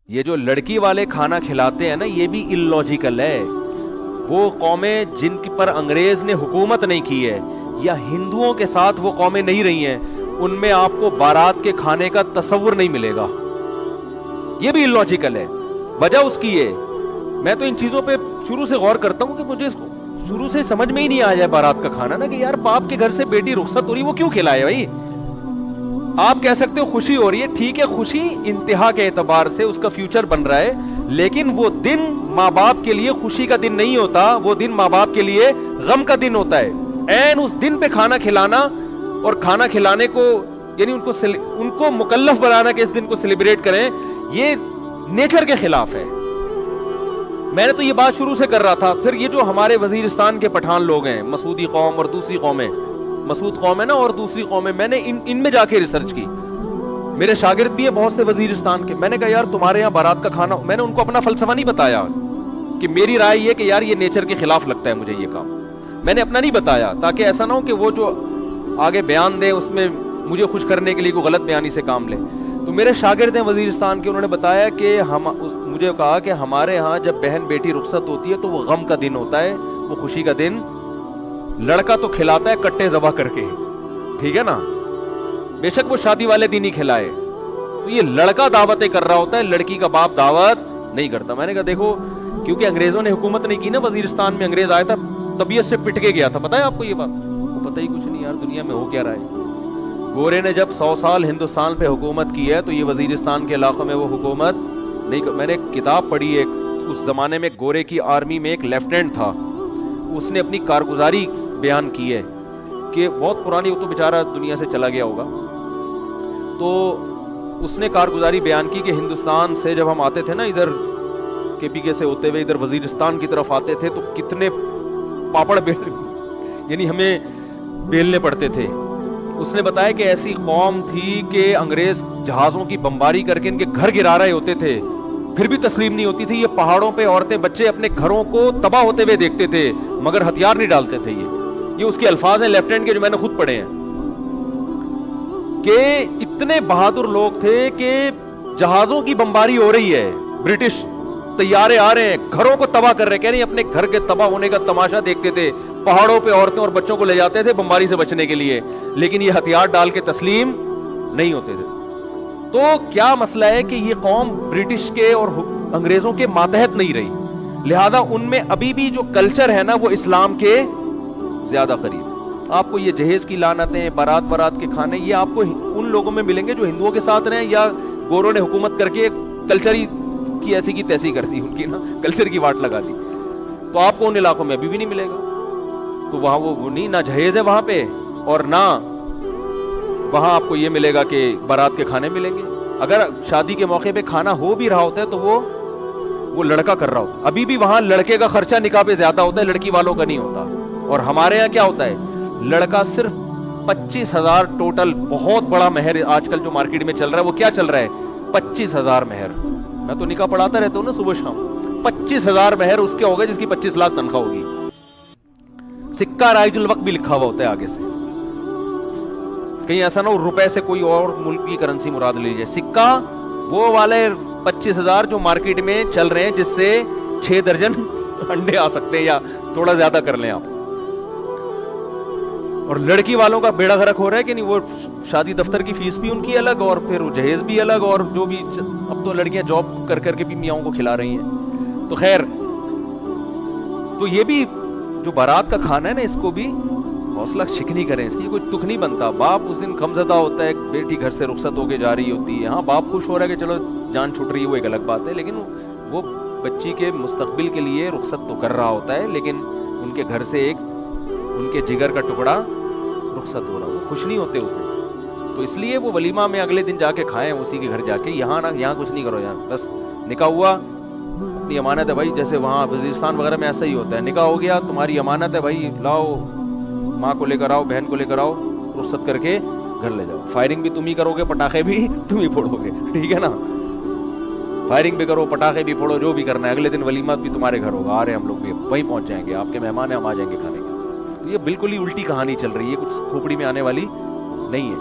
یہ جو لڑکی والے کھانا کھلاتے ہیں نا، یہ بھی اللاجیکل ہے. وہ قومیں جن پر انگریز نے حکومت نہیں کی ہے یا ہندوؤں کے ساتھ وہ قومیں نہیں رہی ہیں، ان میں آپ کو بارات کے کھانے کا تصور نہیں ملے گا. یہ بھی اللاجیکل ہے. وجہ اس کی ہے، میں تو ان چیزوں پہ شروع سے غور کرتا ہوں کہ مجھے شروع سے سمجھ میں ہی نہیں آیا بارات کا کھانا نا، کہ یار باپ کے گھر سے بیٹی رخصت ہو رہی، وہ کیوں کھلائے بھائی؟ آپ کہہ سکتے ہو خوشی ہو رہی ہے، ٹھیک ہے، خوشی انتہا کے اعتبار سے اس کا فیوچر بن رہا ہے، لیکن وہ دن ماں باپ کے لیے خوشی کا دن نہیں ہوتا، وہ دن ماں باپ کے لیے غم کا دن ہوتا ہے. این اس دن پہ کھانا کھلانا اور کھانا کھلانے کو، یعنی ان کو مکلف بنانا کہ اس دن کو سیلیبریٹ کریں، یہ نیچر کے خلاف ہے. میں نے تو یہ بات شروع سے کر رہا تھا. پھر یہ جو ہمارے وزیرستان کے پٹھان لوگ ہیں، مسعودی قوم اور دوسری قومیں، مسعود قوم ہے نا اور دوسری قومیں، میں نے ان میں جا کے ریسرچ کی. میرے شاگرد بھی ہیں بہت سے وزیرستان کے. میں نے کہا یار تمہارے یہاں بارات کا کھانا، میں نے ان کو اپنا فلسفہ نہیں بتایا کہ میری رائے یہ کہ یار یہ نیچر کے خلاف لگتا ہے مجھے یہ کام، میں نے اپنا نہیں بتایا تاکہ ایسا نہ ہو کہ وہ جو آگے بیان دیں اس میں مجھے خوش کرنے کے لیے کوئی غلط بیانی سے کام لے. تو میرے شاگرد ہیں وزیرستان کے، انہوں نے بتایا کہ مجھے کہا کہ ہمارے ہاں جب بہن بیٹی رخصت ہوتی ہے تو وہ غم کا دن ہوتا ہے، وہ خوشی کا دن. لڑکا تو کھلاتا ہے کٹے ذبح کر کے، ٹھیک ہے نا، بے شک وہ شادی والے دن ہی کھلائے. تو یہ لڑکا دعوتیں کر رہا ہوتا ہے، لڑکی کا باپ دعوت نہیں کرتا. میں نے کہا دیکھو، کیونکہ انگریزوں نے حکومت نہیں کی نا وزیرستان میں، انگریز آیا تھا طبیعت سے پٹ کے گیا تھا. پتہ ہے آپ کو یہ بات؟ وہ پتہ ہی کچھ نہیں یار دنیا میں ہو کیا رہا ہے. گورے نے جب 100 سال ہندوستان پہ حکومت کی ہے تو یہ وزیرستان کے علاقوں میں وہ حکومت نہیں. میں نے ایک کتاب پڑھی ایک، اس زمانے میں گورے کی آرمی میں ایک لیفٹیننٹ تھا، اس نے اپنی کارگزاری بیان کی ہے کہ بہت پرانی، وہ تو بیچارہ دنیا سے چلا گیا ہوگا. تو اس نے کارگزاری بیان کی کہ ہندوستان سے جب ہم آتے تھے نا ادھر کے پی کے سے ہوتے ہوئے ادھر وزیرستان کی طرف آتے تھے تو کتنے پاپڑ یعنی ہمیں بیلنے پڑتے تھے. اس نے بتایا کہ ایسی قوم تھی کہ انگریز جہازوں کی بمباری کر کے ان کے گھر گرا رہے ہوتے تھے، پھر بھی تسلیم نہیں ہوتی تھی. یہ پہاڑوں پہ عورتیں بچے اپنے گھروں کو تباہ ہوتے ہوئے دیکھتے تھے مگر ہتھیار نہیں ڈالتے تھے. یہ اس کے الفاظ ہیں لیفٹیننٹ کے، جو میں نے خود پڑھے ہیں، کہ اتنے بہادر لوگ تھے کہ جہازوں کی بمباری ہو رہی ہے، برٹش طیارے آ رہے ہیں، گھروں کو تباہ کر رہے، کہہ رہے ہیں اپنے گھر کے تباہ ہونے کا تماشا دیکھتے تھے. پہاڑوں پہ عورتیں اور بچوں کو لے جاتے تھے بمباری سے بچنے کے لیے، لیکن یہ ہتھیار ڈال کے تسلیم نہیں ہوتے تھے. تو کیا مسئلہ ہے کہ یہ قوم برٹش کے اور انگریزوں کے ماتحت نہیں رہی، لہذا ان میں ابھی بھی جو کلچر ہے نا وہ اسلام کے زیادہ قریب. آپ کو یہ جہیز کی لعنتیں، بارات کے کھانے، یہ آپ کو ان لوگوں میں ملیں گے جو ہندوؤں کے ساتھ رہے یا گوروں نے حکومت کر کے کلچر ہی کی ایسی کی تیسی کر دی، ان کی نا کلچر کی واٹ لگا دی. تو آپ کو ان علاقوں میں ابھی بھی نہیں ملے گا. تو وہاں وہ نہیں، نہ جہیز ہے وہاں پہ، اور نہ وہاں آپ کو یہ ملے گا کہ بارات کے کھانے ملیں گے. اگر شادی کے موقع پہ کھانا ہو بھی رہا ہوتا ہے تو وہ لڑکا کر رہا ہوتا ہے. ابھی بھی وہاں لڑکے کا خرچہ نکاح پہ زیادہ ہوتا ہے، لڑکی والوں کا نہیں ہوتا. اور ہمارے یہاں کیا ہوتا ہے، لڑکا صرف 25,000 ٹوٹل، بہت بڑا مہر آج کل جو مارکیٹ میں چل رہا ہے. وہ کیا چل رہا ہے؟ 25,000 مہر. میں تو نکاح پڑھاتا رہتا ہوں نا صبح شام. 25,000 مہر اس کے ہوگا جس کی 25 لاکھ تنخواہ ہوگی. سکہ رائج الوقت بھی لکھا ہوا ہوتا ہے آگے سے، کہیں ایسا نہ ہو روپے سے کوئی اور ملک کی کرنسی مراد لے لیجیے. سکہ وہ والے 25,000 جو مارکیٹ میں چل رہے ہیں جس سے 6 درجن انڈے آ سکتے ہیں یا تھوڑا زیادہ کر لیں آپ. اور لڑکی والوں کا بیڑا غرق ہو رہا ہے کہ نہیں، وہ شادی دفتر کی فیس بھی ان کی الگ اور پھر وہ جہیز بھی الگ، اور جو بھی اب تو لڑکیاں جاب کر کر کے بھی میاؤں کو کھلا رہی ہیں. تو خیر، تو یہ بھی جو بارات کا کھانا ہے نا، اس کو بھی حوصلہ شکنی کریں، اس کی کوئی دکھ نہیں بنتا. باپ اس دن غمزدہ ہوتا ہے، بیٹی گھر سے رخصت ہو کے جا رہی ہوتی ہے. ہاں باپ خوش ہو رہا ہے کہ چلو جان چھوٹ رہی ہے، وہ ایک الگ بات ہے، لیکن وہ بچی کے مستقبل کے لیے رخصت تو کر رہا ہوتا ہے، لیکن ان کے گھر سے ایک ان کے جگر کا ٹکڑا رخصت ہو رہا ہو، خوش نہیں ہوتے اس دن. تو اس لیے وہ ولیمہ میں اگلے دن جا کے کھائیں اسی کے گھر جا کے. یہاں کچھ نہیں کرو، یہاں بس نکاح ہوا، اپنی امانت ہے بھائی. جیسے وہاں وزیرستان وغیرہ میں ایسا ہی ہوتا ہے، نکاح ہو گیا تمہاری امانت ہے بھائی، لاؤ ماں کو لے کر آؤ، بہن کو لے کر آؤ، رخصت کر کے گھر لے جاؤ. فائرنگ بھی تم ہی کرو گے، پٹاخے بھی تم ہی پھوڑو گے، ٹھیک ہے نا. فائرنگ بھی کرو، پٹاخے بھی پھوڑو، جو بھی کرنا ہے. اگلے دن ولیمہ بھی تمہارے گھر ہوگا. آ رہے ہم لوگ بھی وہیں پہنچ جائیں گے، آپ کے مہمان ہیں، ہم آ جائیں گے کھانے کے. تو یہ بالکل ہی الٹی کہانی چل رہی ہے، کچھ کھوپڑی میں آنے والی نہیں ہے.